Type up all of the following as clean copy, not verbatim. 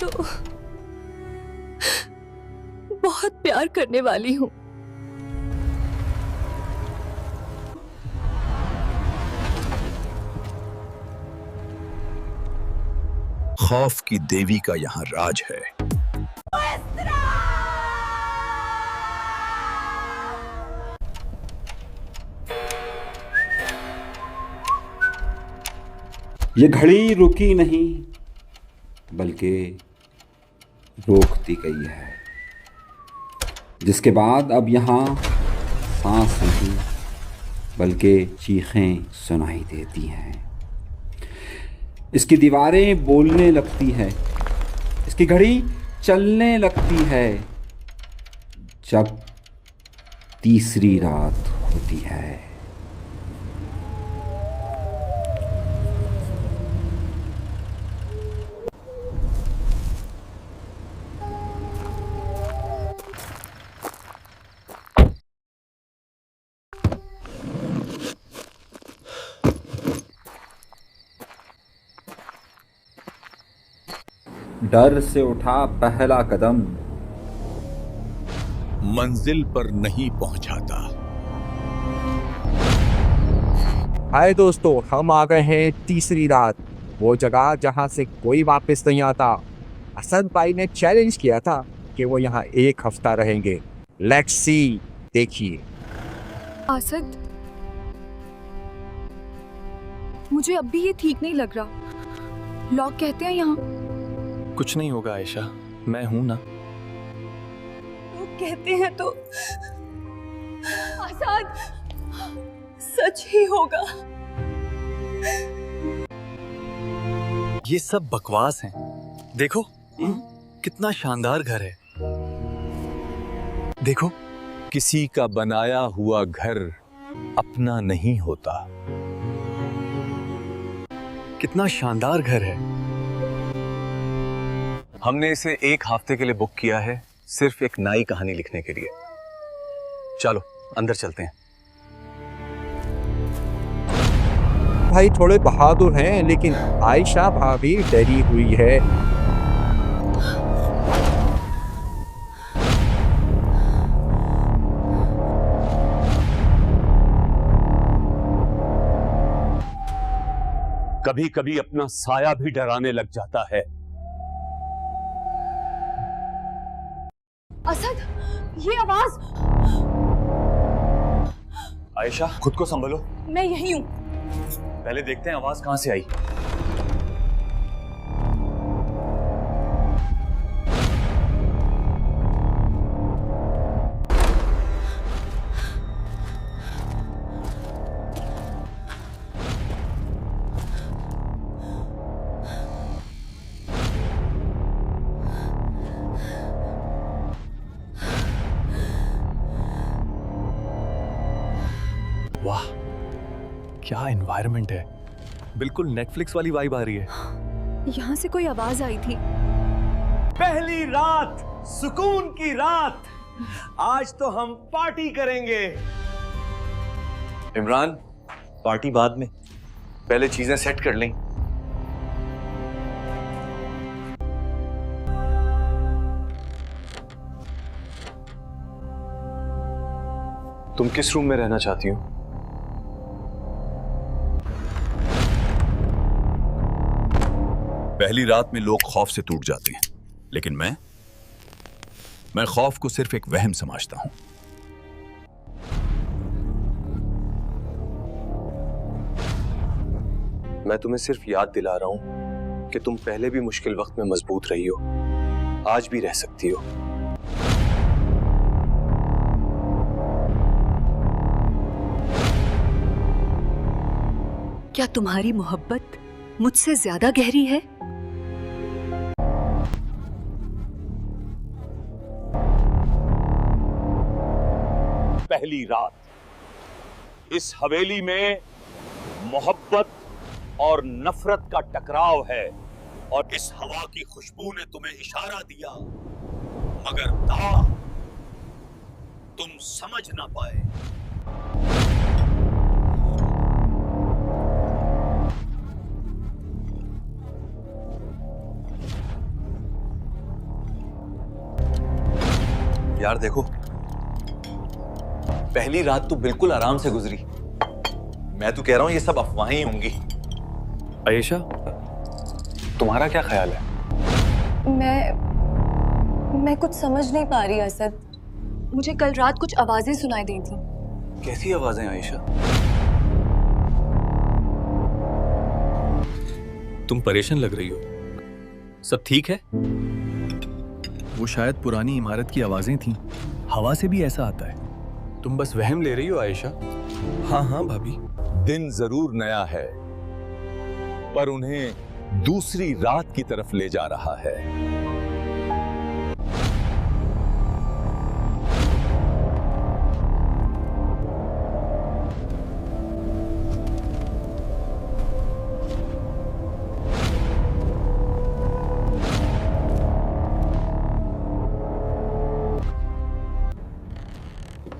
तो बहुत प्यार करने वाली हूँ। खौफ की देवी का यहाँ राज है। ये घड़ी रुकी नहीं बल्कि रोकती गई है, जिसके बाद अब यहाँ सांस नहीं बल्कि चीखें सुनाई देती हैं। इसकी दीवारें बोलने लगती है, इसकी घड़ी चलने लगती है जब तीसरी रात होती है। डर से उठा पहला कदम मंजिल पर नहीं पहुंचाता। हाय दोस्तों, हम आ गए हैं तीसरी रात, वो जगह जहां से कोई वापस नहीं आता। असद भाई ने चैलेंज किया था कि वो यहाँ 1 हफ्ता रहेंगे। लेट्स सी, देखिए। असद, मुझे अब भी ये ठीक नहीं लग रहा। लोग कहते हैं यहाँ कुछ नहीं होगा आयशा, मैं हूं ना। लोग कहते हैं तो आजाद सच ही होगा। ये सब बकवास हैं। देखो कितना शानदार घर है। देखो, किसी का बनाया हुआ घर अपना नहीं होता। कितना शानदार घर है। हमने इसे 1 हफ्ते के लिए बुक किया है, सिर्फ एक नई कहानी लिखने के लिए। चलो अंदर चलते हैं। भाई थोड़े बहादुर हैं, लेकिन आयशा भाभी डरी हुई है। कभी कभी अपना साया भी डराने लग जाता है। असद, ये आवाज। आयशा, खुद को संभलो। मैं यही हूँ। पहले देखते हैं आवाज कहां से आई। वाह, क्या एनवायरनमेंट है। बिल्कुल नेटफ्लिक्स वाली वाइब आ रही है। यहाँ से कोई आवाज आई थी। पहली रात, सुकून की रात। आज तो हम पार्टी करेंगे। इमरान, पार्टी बाद में, पहले चीजें सेट कर लें। तुम किस रूम में रहना चाहती हो? पहली रात में लोग खौफ से टूट जाते हैं, लेकिन मैं खौफ को सिर्फ एक वहम समझता हूं। मैं तुम्हें सिर्फ याद दिला रहा हूं कि तुम पहले भी मुश्किल वक्त में मजबूत रही हो, आज भी रह सकती हो। क्या तुम्हारी मोहब्बत मुझसे ज्यादा गहरी है? पहली रात, इस हवेली में मोहब्बत और नफरत का टकराव है, और इस हवा की खुशबू ने तुम्हें इशारा दिया, मगर तुम समझ ना पाए। यार देखो, पहली रात तो बिल्कुल आराम से गुजरी। मैं तो कह रहा हूं ये सब अफवाहें ही होंगी। आयशा, तुम्हारा क्या ख्याल है? मैं कुछ समझ नहीं पा रही असद। मुझे कल रात कुछ आवाजें सुनाई दी थी। कैसी आवाजें आयशा? तुम परेशान लग रही हो, सब ठीक है? वो शायद पुरानी इमारत की आवाजें थीं। हवा से भी ऐसा आता है। तुम बस वहम ले रही हो आयशा। हाँ हाँ भाभी। दिन जरूर नया है, पर उन्हें दूसरी रात की तरफ ले जा रहा है।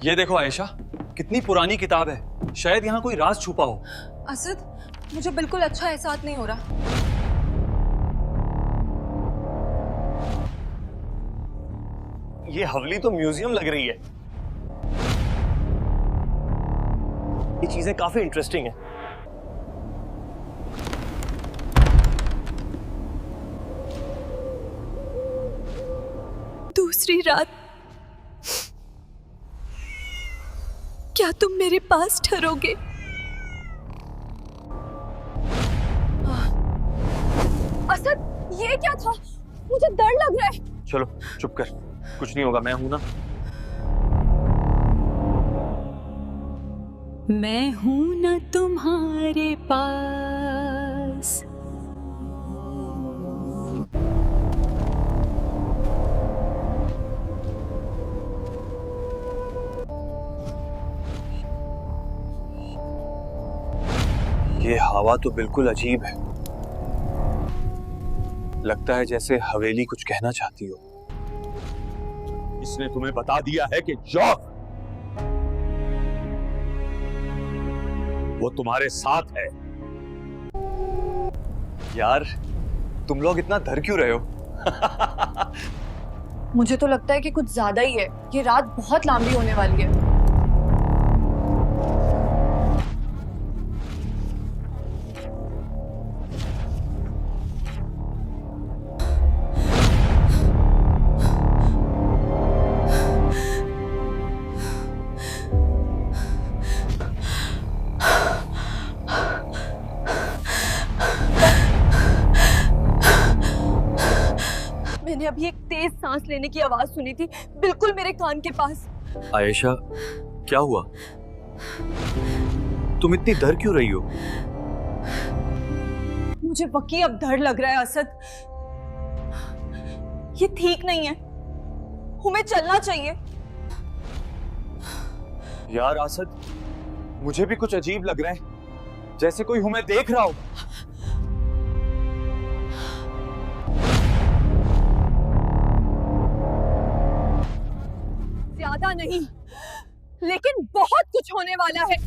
ये देखो आयशा, कितनी पुरानी किताब है। शायद यहाँ कोई राज छुपा हो। असद, मुझे बिल्कुल अच्छा एहसास नहीं हो रहा। ये हवेली तो म्यूजियम लग रही है। ये चीजें काफी इंटरेस्टिंग है। दूसरी रात, क्या तुम मेरे पास ठहरोगे? असद, ये क्या था? मुझे डर लग रहा है। चलो चुप कर, कुछ नहीं होगा, मैं हूं ना। मैं हूं ना तुम्हारे पास। ये हवा तो बिल्कुल अजीब है। लगता है जैसे हवेली कुछ कहना चाहती हो। इसने तुम्हें बता दिया है कि जॉक वो तुम्हारे साथ है। यार, तुम लोग इतना डर क्यों रहे हो? मुझे तो लगता है कि कुछ ज्यादा ही है। ये रात बहुत लंबी होने वाली है। मैंने अभी एक तेज सांस लेने की आवाज सुनी थी, बिल्कुल मेरे कान के पास। आयशा, क्या हुआ? तुम इतनी डर क्यों रही हो? मुझे वकी अब डर लग रहा है असद। ये ठीक नहीं है, हमें चलना चाहिए। यार आसद, मुझे भी कुछ अजीब लग रहा है, जैसे कोई हमें देख रहा हो। ज्यादा नहीं, लेकिन बहुत कुछ होने वाला है।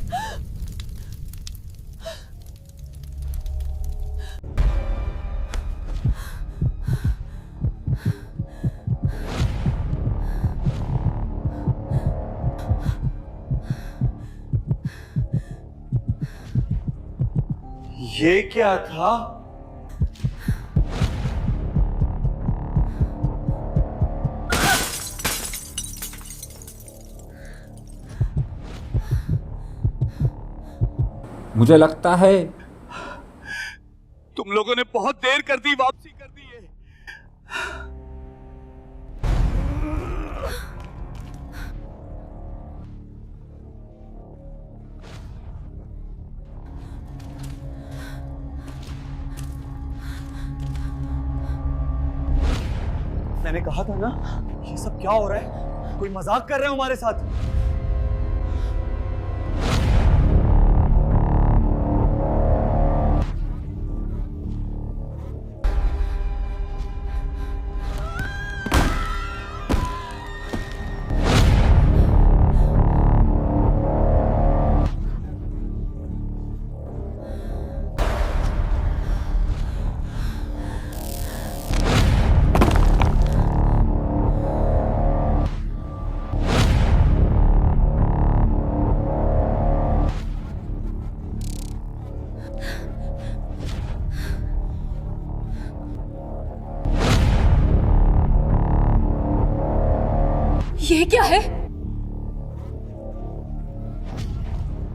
ये क्या था? मुझे लगता है तुम लोगों ने बहुत देर कर दी, वापसी कर दी है। मैंने कहा था ना, ये सब क्या हो रहा है? कोई मजाक कर रहे हो हमारे साथ? ये क्या है?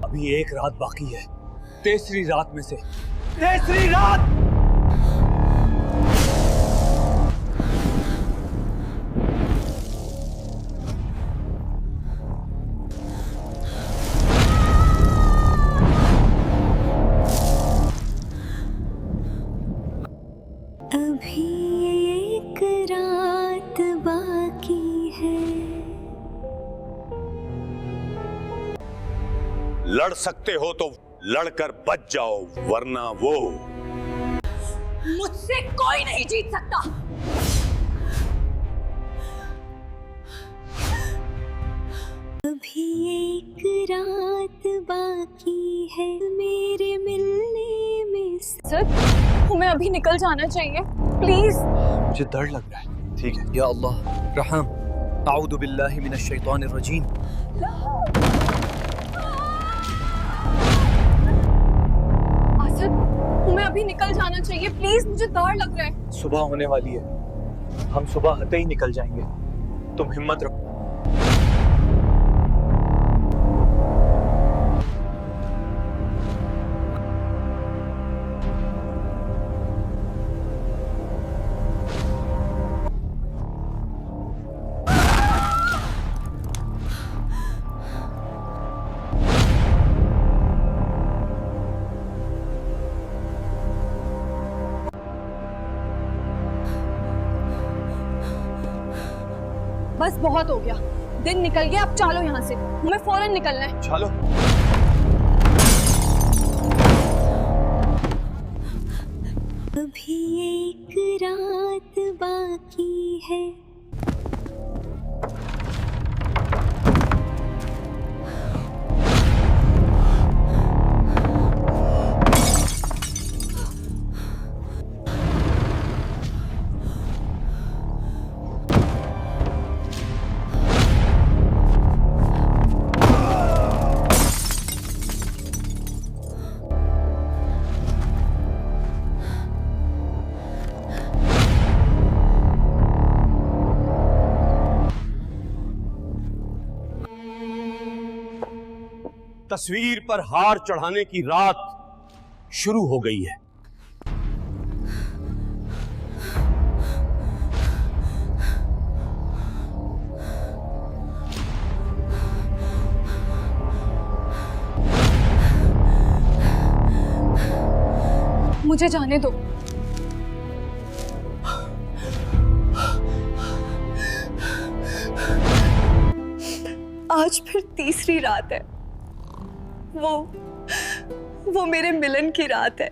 अभी एक रात बाकी है, तीसरी रात में से तीसरी रात। अभी एक रात बाकी है। लड़ सकते हो तो लड़कर बच जाओ, वरना वो मुझसे कोई नहीं जीत सकता। अभी एक रात बाकी है मेरे मिलने में। सर, हमें अभी निकल जाना चाहिए, प्लीज। मुझे डर लग रहा है। ठीक है। या अल्लाह रहम, अऊदु बिल्लाहि मिनश शैतानिर रजीम। आसिफ, हमें अभी निकल जाना चाहिए, प्लीज। मुझे डर लग रहा है। सुबह होने वाली है, हम सुबह होते ही निकल जाएंगे। तुम हिम्मत रखो। बस बहुत हो गया, दिन निकल गया, अब चलो यहाँ से, हमें फौरन निकलना है। चलो। अभी एक रात बाकी है। तस्वीर पर हार चढ़ाने की रात शुरू हो गई है। मुझे जाने दो। आज फिर तीसरी रात है, वो मेरे मिलन की रात है।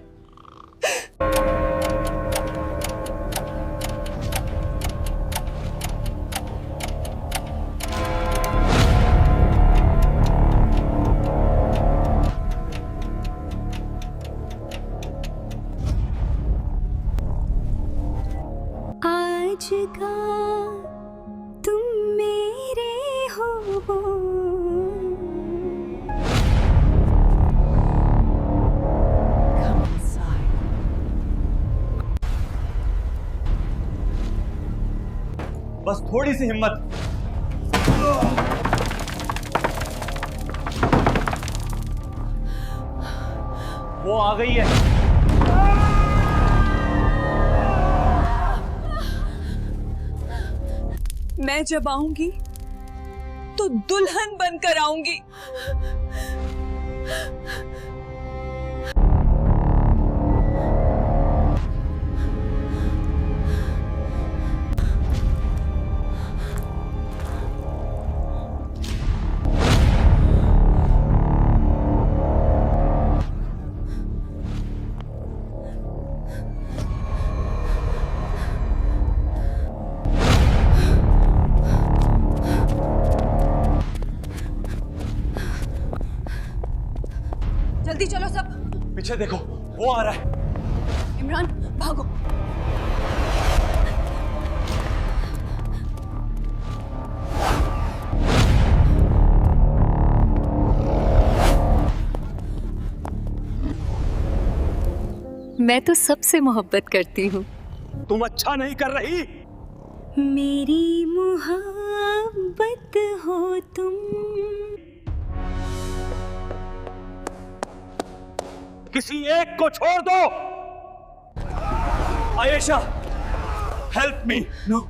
आज का तुम मेरे हो, बस थोड़ी सी हिम्मत। वो आ गई है। मैं जब आऊंगी तो दुल्हन बनकर आऊंगी। जल्दी चलो सब। पीछे देखो, वो आ रहा है। इमरान, भागो। मैं तो सबसे मोहब्बत करती हूँ। तुम अच्छा नहीं कर रही। मेरी मुहाबत मोहब्बत हो तुम। किसी एक को छोड़ दो। Ayesha, help me. नो।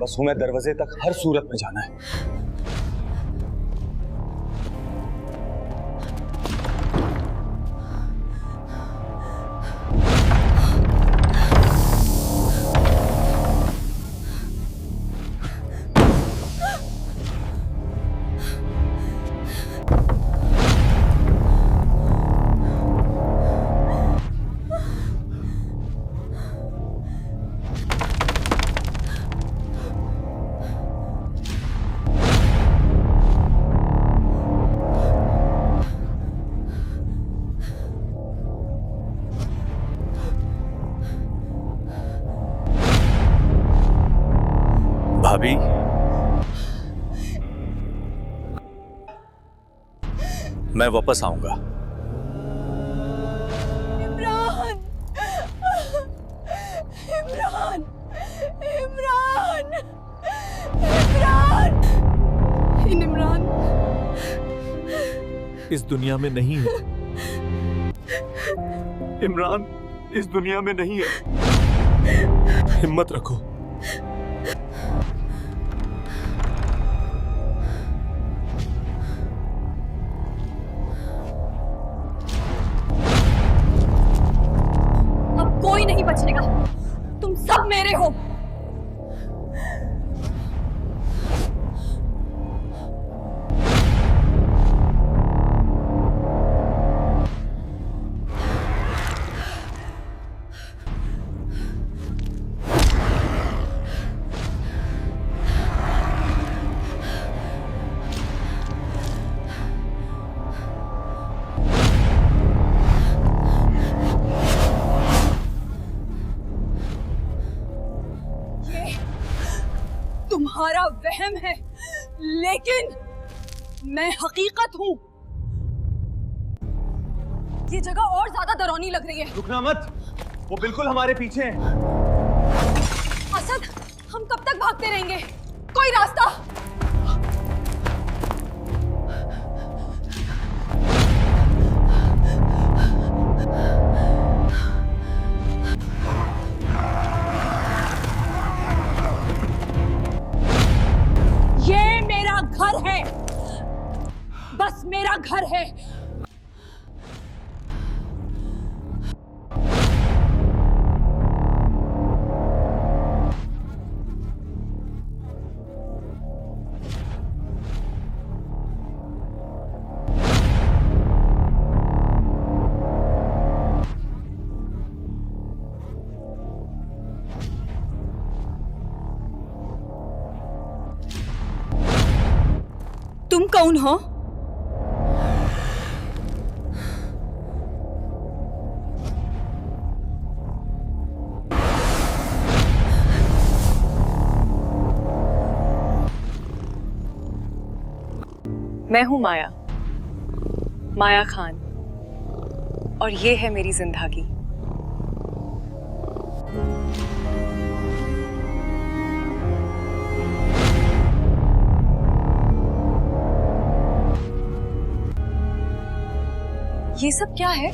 बस तुम्हें दरवाजे तक हर सूरत में जाना है। भाभी, मैं वापस आऊंगा। इमरान, इमरान, इमरान, इमरान, इमरान इस दुनिया में नहीं है। इमरान इस दुनिया में नहीं है। हिम्मत रखो। कोई नहीं बचेगा, तुम सब मेरे हो। तुम्हारा वहम है, लेकिन मैं हकीकत हूं। ये जगह और ज्यादा डरावनी लग रही है। रुकना मत, वो बिल्कुल हमारे पीछे हैं। असद, हम कब तक भागते रहेंगे? कोई रास्ता? ये मेरा घर है, बस मेरा घर है। तुम कौन हो? मैं हूं माया, माया खान, और ये है मेरी जिंदगी। ये सब क्या है?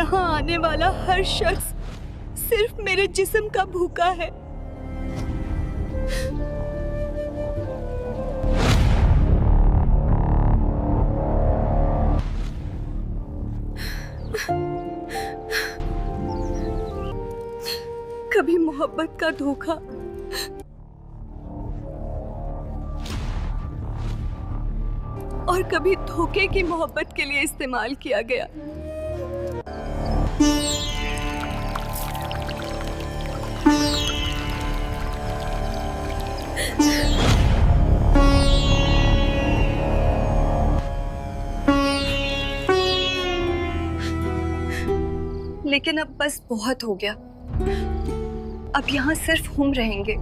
यहाँ आने वाला हर शख्स सिर्फ मेरे जिस्म का भूखा है। कभी मोहब्बत का धोखा, और कभी धोखे की मोहब्बत के लिए इस्तेमाल किया गया। लेकिन अब बस बहुत हो गया। अब यहाँ सिर्फ हम रहेंगे।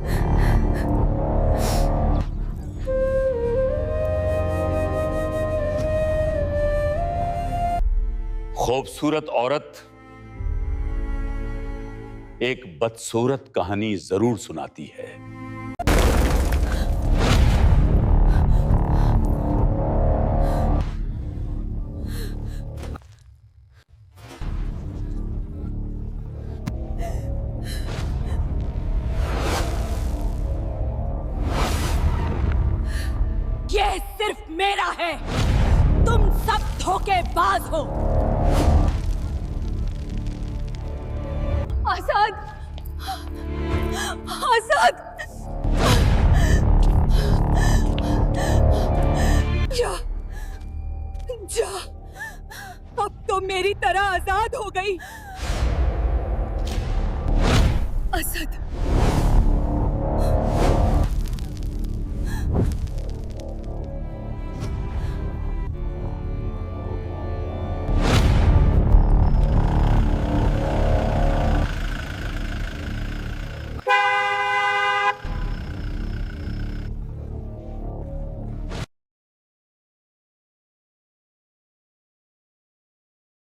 खूबसूरत औरत एक बदसूरत कहानी जरूर सुनाती है। ये सिर्फ मेरा है, तुम सब धोखेबाज हो। आजाद, आजाद, जा, जा, अब तो मेरी तरह आजाद हो गई। असद,